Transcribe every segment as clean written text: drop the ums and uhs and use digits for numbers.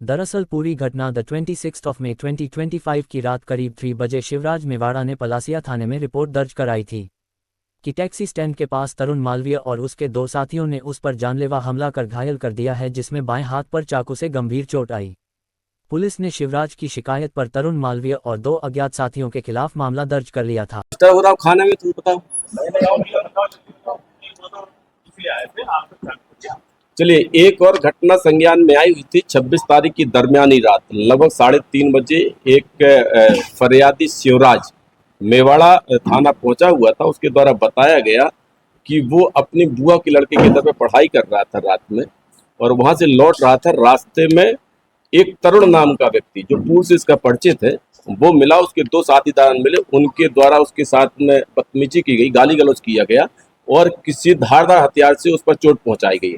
दरअसल पूरी घटना द 26 मई 2025 की रात करीब 3 बजे शिवराज मेवाड़ा ने पलासिया थाने में रिपोर्ट दर्ज कराई थी कि टैक्सी स्टैंड के पास तरुण मालवीय और उसके दो साथियों ने उस पर जानलेवा हमला कर घायल कर दिया है, जिसमें बाएं हाथ पर चाकू से गंभीर चोट आई। पुलिस ने शिवराज की शिकायत पर तरुण मालवीय और दो अज्ञात साथियों के खिलाफ मामला दर्ज कर लिया था। हो रहा खाने में तुम बताओ। चलिए, एक और घटना संज्ञान में आई हुई थी 26 तारीख की दरमियानी रात लगभग 3:30 बजे। एक फरियादी शिवराज मेवाड़ा थाना पहुंचा हुआ था। उसके द्वारा बताया गया कि वो अपनी बुआ के लड़के के घर पे पढ़ाई कर रहा था रात में, और वहां से लौट रहा था। रास्ते में एक तरुण नाम का व्यक्ति जो पूर्व से इसका परिचित है वो मिला। उसके दो साथीदार मिले, उनके द्वारा उसके साथ में बदतमीजी की गई, गाली गलौज किया गया और किसी धारदार हथियार से उस पर चोट पहुंचाई गई।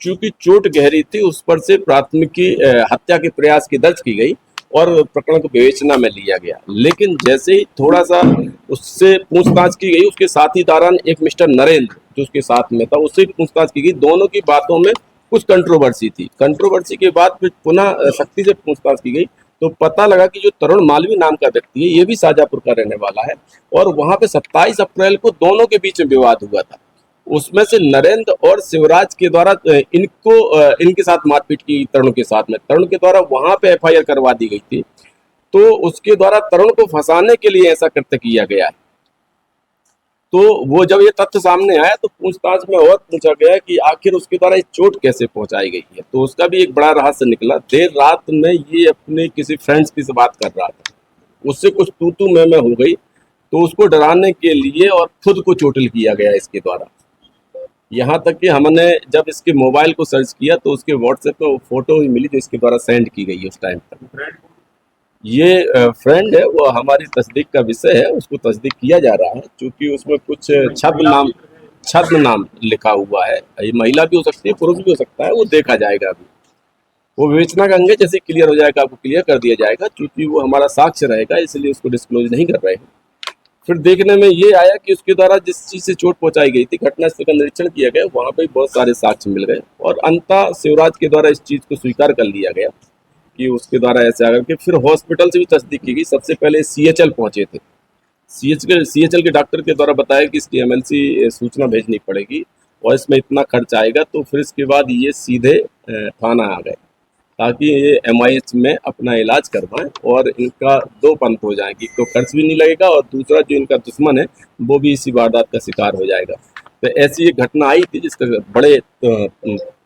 चूंकि चोट गहरी थी, उस पर से प्राथमिकी हत्या के प्रयास की दर्ज की गई और प्रकरण को विवेचना में लिया गया। लेकिन जैसे ही थोड़ा सा उससे पूछताछ की गई, उसके साथीदारान एक मिस्टर नरेंद्र जो उसके साथ में था, उससे पूछताछ की गई। दोनों की बातों में कुछ कंट्रोवर्सी थी। कंट्रोवर्सी के बाद फिर पुनः सख्ती से पूछताछ की गई तो पता लगा कि जो तरुण मालवी नाम का व्यक्ति है ये भी शाजापुर का रहने वाला है, और वहां पे 27 अप्रैल को दोनों के बीच में विवाद हुआ था। उसमें से नरेंद्र और शिवराज के द्वारा इनके साथ मारपीट की तरुण के साथ में। तरुण के द्वारा वहां पे एफआईआर करवा दी गई थी, तो उसके द्वारा तरुण को फंसाने के लिए ऐसा कृत्य किया गया है। तो वो जब ये तथ्य सामने आया तो पूछताछ में और पूछा गया कि आखिर उसके द्वारा ये चोट कैसे पहुंचाई गई है। तो उसका भी एक बड़ा रहस्य निकला। देर रात में ये अपने किसी फ्रेंड्स की से बात कर रहा था, उससे कुछ तू मैं हो गई, तो उसको डराने के लिए और खुद को चोटिल किया गया इसके द्वारा। यहाँ तक कि हमने जब इसके मोबाइल को सर्च किया तो उसके व्हाट्सएप पे वो फोटो भी मिली जो इसके द्वारा सेंड की गई उस टाइम तक। ये फ्रेंड है, वो हमारी तस्दीक का विषय है, उसको तस्दीक किया जा रहा है क्योंकि उसमें कुछ छद्म नाम लिखा हुआ है। ये महिला भी हो सकती है, पुरुष भी हो सकता है, वो देखा जाएगा। अभी वो विवेचना का अंग है, जैसे क्लियर हो जाएगा आपको क्लियर कर दिया जाएगा। क्योंकि वो हमारा साक्ष्य रहेगा इसलिए उसको डिस्क्लोज नहीं कर रहे हैं। फिर देखने में ये आया कि उसके द्वारा जिस चीज से चोट पहुंचाई गई थी, घटनास्थल का निरीक्षण किया गया, वहां पर बहुत सारे साक्ष्य मिल गए और अंततः शिवराज के द्वारा इस चीज को स्वीकार कर लिया गया कि उसके द्वारा ऐसे आकर के। फिर हॉस्पिटल से भी तस्दीक की गई। सबसे पहले सीएचएल पहुंचे थे। सीएचएल के डॉक्टर के द्वारा बताया कि इसकी एमएलसी सूचना भेजनी पड़ेगी और इसमें इतना खर्च आएगा। तो फिर इसके बाद ये सीधे थाना आ गए ताकि ये एमआईएच में अपना इलाज करवाएं और इनका दो पंथ हो जाए कि तो खर्च भी नहीं लगेगा और दूसरा जो इनका दुश्मन है वो भी इसी वारदात का शिकार हो जाएगा। तो ऐसी एक घटना आई थी जिसका बड़े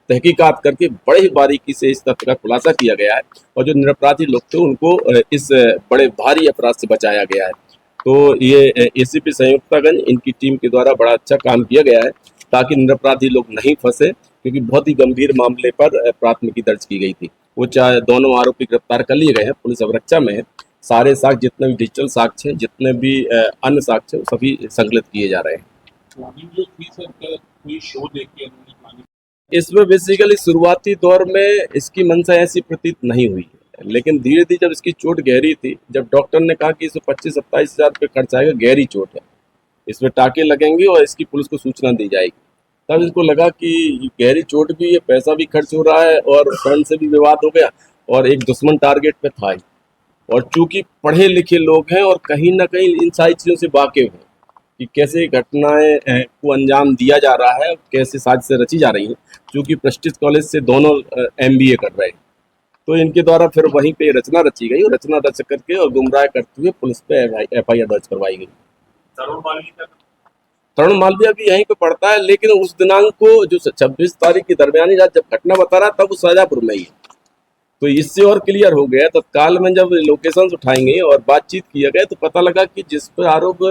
तहकीकात करके बड़े ही बारीकी से इस तथ्य का खुलासा किया गया है और जो निरपराधी लोग थे उनको इस बड़े भारी अपराध से बचाया गया है। तो ये एसीपी संयुक्तागंज इनकी टीम के द्वारा बड़ा अच्छा काम किया गया है ताकि निरपराधी लोग नहीं फंसे, क्योंकि बहुत ही गंभीर मामले पर प्राथमिकी दर्ज की गई थी। वो चाहे दोनों आरोपी गिरफ्तार कर लिए गए हैं, पुलिस अवरक्षा में है। सारे साक्ष्य जितने भी डिजिटल साक्ष्य हैं, जितने भी अन्य साक्ष्य, सभी संकलित किए जा रहे हैं। इसमें बेसिकली शुरुआती दौर में इसकी मंशा ऐसी प्रतीत नहीं हुई है, लेकिन धीरे धीरे जब इसकी चोट गहरी थी, जब डॉक्टर ने कहा कि इसमें 25-27 हज़ार रुपये खर्च आएगा, गहरी चोट है, इसमें टाँके लगेंगे और इसकी पुलिस को सूचना दी जाएगी, तब इसको लगा कि गहरी चोट भी है, पैसा भी खर्च हो रहा है और फ्रेंड से भी विवाद हो गया और एक दुश्मन टारगेट पे था ही। और चूंकि पढ़े लिखे लोग हैं और कहीं ना कहीं इन सारी चीज़ों से वाकिफ हैं कि कैसे घटनाएं को अंजाम दिया जा रहा है, कैसे साजिशें रची जा रही हैं। चूंकि प्रेस्टीज कॉलेज से दोनों एमबीए कर रहे हैं, तो इनके द्वारा फिर वहीं पे रचना रची गई और रचना रच करके और गुमराह करते हुए पुलिस पे एफआईआर दर्ज करवाई गई। तरुण मालवीय भी यहीं पे पड़ता है, लेकिन उस दिनांक को जो 26 तारीख की दरमियानी रात जब घटना बता रहा तब वो शाजापुर में ही है। तो इससे और क्लियर हो गया तत्काल में जब लोकेशंस उठाई गई और बातचीत किया गया तो पता लगा कि जिस पर आरोप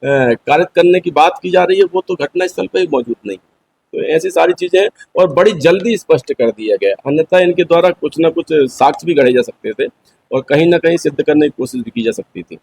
कारित करने की बात की जा रही है वो तो घटनास्थल पर ही मौजूद नहीं। तो ऐसी सारी चीजें और बड़ी जल्दी स्पष्ट कर दिया गया, अन्यथा इनके द्वारा कुछ ना कुछ साक्ष्य भी गढ़े जा सकते थे और कहीं ना कहीं सिद्ध करने की कोशिश भी की जा सकती थी।